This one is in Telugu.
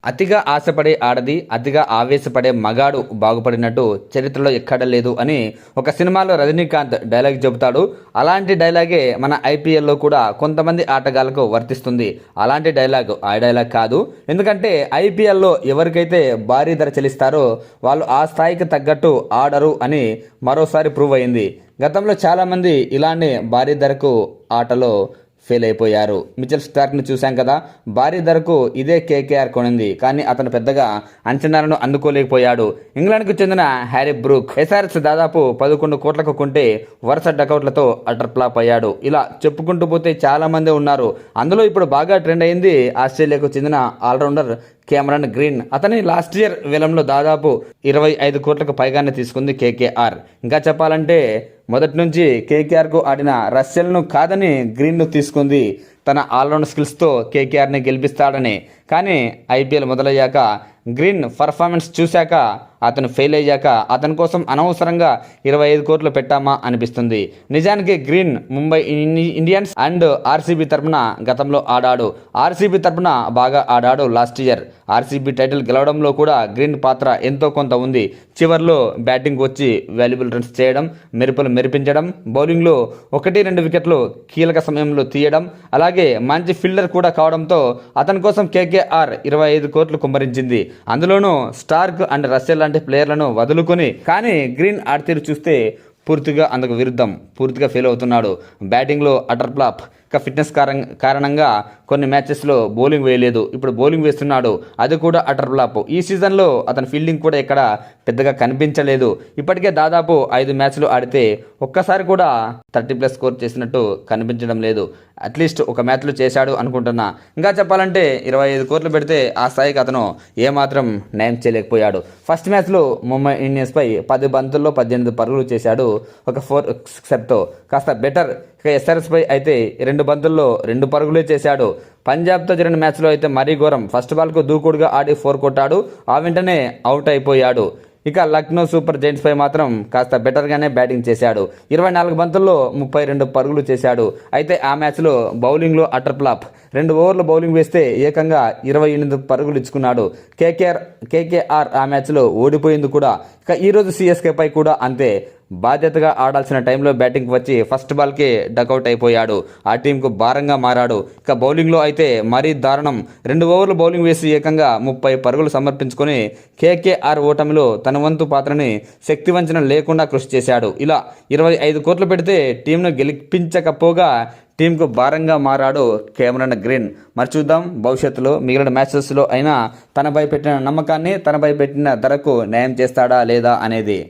అతిగా ఆశపడే ఆడది, అతిగా ఆవేశపడే మగాడు బాగుపడినట్టు చరిత్రలో ఎక్కడ లేదు అని ఒక సినిమాలో రజనీకాంత్ డైలాగ్ చెబుతాడు. అలాంటి డైలాగే మన ఐపీఎల్లో కూడా కొంతమంది ఆటగాళ్లకు వర్తిస్తుంది. అలాంటి డైలాగ్ ఆ డైలాగ్ కాదు. ఎందుకంటే ఐపీఎల్లో ఎవరికైతే భారీ ధర చెల్లిస్తారో వాళ్ళు ఆ స్థాయికి తగ్గట్టు ఆడరు అని మరోసారి ప్రూవ్ అయింది. గతంలో చాలామంది ఇలానే భారీ ధరకు ఆటలో ఫెయిల్ అయిపోయారు. మిచెల్ స్టార్క్ని చూశాం కదా, భారీ ధరకు ఇదే కేకేఆర్ కొనింది, కానీ అతను పెద్దగా అంచనాలను అందుకోలేకపోయాడు. ఇంగ్లాండ్కు చెందిన హ్యారీ బ్రూక్ ఎస్ఆర్ఎస్ దాదాపు 11 కోట్లకు కొంటే వరుస డకౌట్లతో అటర్ ఫ్లాప్ అయ్యాడు. ఇలా చెప్పుకుంటూ పోతే చాలా మంది ఉన్నారు. అందులో ఇప్పుడు బాగా ట్రెండ్ అయింది ఆస్ట్రేలియాకు చెందిన ఆల్రౌండర్ కెమెరన్ గ్రీన్. అతని లాస్ట్ ఇయర్ వేలంలో దాదాపు 25 కోట్లకు పైగానే తీసుకుంది కేకేఆర్. ఇంకా చెప్పాలంటే మొదటి నుంచి కేకేఆర్కు ఆడిన రస్సెల్ను కాదని గ్రీన్ను తీసుకుంది. తన ఆల్రౌండ్ స్కిల్స్తో కేకేఆర్ని గెలిపిస్తాడని. కానీ ఐపీఎల్ మొదలయ్యాక గ్రీన్ పర్ఫార్మెన్స్ చూశాక అతను ఫెయిల్ అయ్యాక అతని కోసం అనవసరంగా 25 కోట్లు పెట్టామా అనిపిస్తుంది. నిజానికి green Mumbai Indians and RCB తరపున గతంలో ఆడాడు. ఆర్సీబీ తరపున బాగా ఆడాడు లాస్ట్ ఇయర్. ఆర్సీబీ టైటిల్ గెలవడంలో కూడా గ్రీన్ పాత్ర ఎంతో కొంత ఉంది. చివర్లో బ్యాటింగ్ వచ్చి వాల్యుబుల్ రన్స్ చేయడం, మెరుపులు మెరిపించడం, బౌలింగ్లో 1-2 వికెట్లు కీలక సమయంలో తీయడం, అలాగే మంచి ఫీల్డర్ కూడా కావడంతో అతని కోసం కేకేఆర్ 25 కోట్లు కుమ్మరించింది. అందులోనూ స్టార్క్ అండ్ రస్సెల్ లాంటి ప్లేయర్లను వదులుకొని. కానీ గ్రీన్ ఆడతీరు చూస్తే పూర్తిగా అందుకు విరుద్ధం. పూర్తిగా ఫెయిల్ అవుతున్నాడు. బ్యాటింగ్లో అటర్ ఫ్లాప్. ఇక ఫిట్నెస్ కారణంగా కొన్ని మ్యాచెస్లో బౌలింగ్ వేయలేదు. ఇప్పుడు బౌలింగ్ వేస్తున్నాడు, అది కూడా అటర్ ఫ్లాప్. ఈ సీజన్లో అతని ఫీల్డింగ్ కూడా ఎక్కడ పెద్దగా కనిపించలేదు. ఇప్పటికే దాదాపు 5 మ్యాచ్లు ఆడితే ఒక్కసారి కూడా 30+ స్కోర్ చేసినట్టు కనిపించడం లేదు. అట్లీస్ట్ ఒక మ్యాచ్లో చేశాడు అనుకుంటున్నా. ఇంకా చెప్పాలంటే 25 కోట్లు పెడితే ఆ స్థాయికి అతను ఏమాత్రం న్యాయం చేయలేకపోయాడు. ఫస్ట్ మ్యాచ్లో ముంబై ఇండియన్స్పై 10 బంతుల్లో 18 పరుగులు చేశాడు, ఒక 4 సిక్సర్తో. కాస్త బెటర్. ఇక ఎస్ఆర్ఎస్పై అయితే 2 బంతుల్లో 2 పరుగులే చేశాడు. పంజాబ్తో జరిగిన మ్యాచ్లో అయితే మరీ ఘోరం. ఫస్ట్ బాల్కు దూకుడుగా ఆడి 4 కొట్టాడు, ఆ వెంటనే అవుట్ అయిపోయాడు. ఇక లక్నో సూపర్ జైంట్స్ పై మాత్రం కాస్త బెటర్గానే బ్యాటింగ్ చేశాడు. 24 బంతుల్లో 32 పరుగులు చేశాడు. అయితే ఆ మ్యాచ్లో బౌలింగ్లో అటర్ ఫ్లాప్. 2 ఓవర్లు బౌలింగ్ వేస్తే ఏకంగా 28 పరుగులు ఇచ్చుకున్నాడు. కేకేఆర్ ఆ మ్యాచ్లో ఓడిపోయింది కూడా. ఇక ఈరోజు సిఎస్కే పై కూడా అంతే. బాధ్యతగా ఆడాల్సిన టైంలో బ్యాటింగ్కి వచ్చి ఫస్ట్ బాల్కే డకౌట్ అయిపోయాడు. ఆ టీంకు భారంగా మారాడు. ఇక బౌలింగ్లో అయితే మరీ దారుణం. 2 ఓవర్లు బౌలింగ్ వేసి ఏకంగా 30 పరుగులు సమర్పించుకొని కేకేఆర్ ఓటమిలో తన వంతు పాత్రని శక్తివంచన లేకుండా కృషి చేశాడు. ఇలా 25 కోట్లు పెడితే టీంను గెలిపించకపోగా టీంకు భారంగా మారాడు కెమెరన్ గ్రీన్. మరి చూద్దాం భవిష్యత్తులో మిగిలిన మ్యాచెస్లో అయినా తనపై పెట్టిన నమ్మకాన్ని, తనపై పెట్టిన ధరకు న్యాయం చేస్తాడా లేదా అనేది.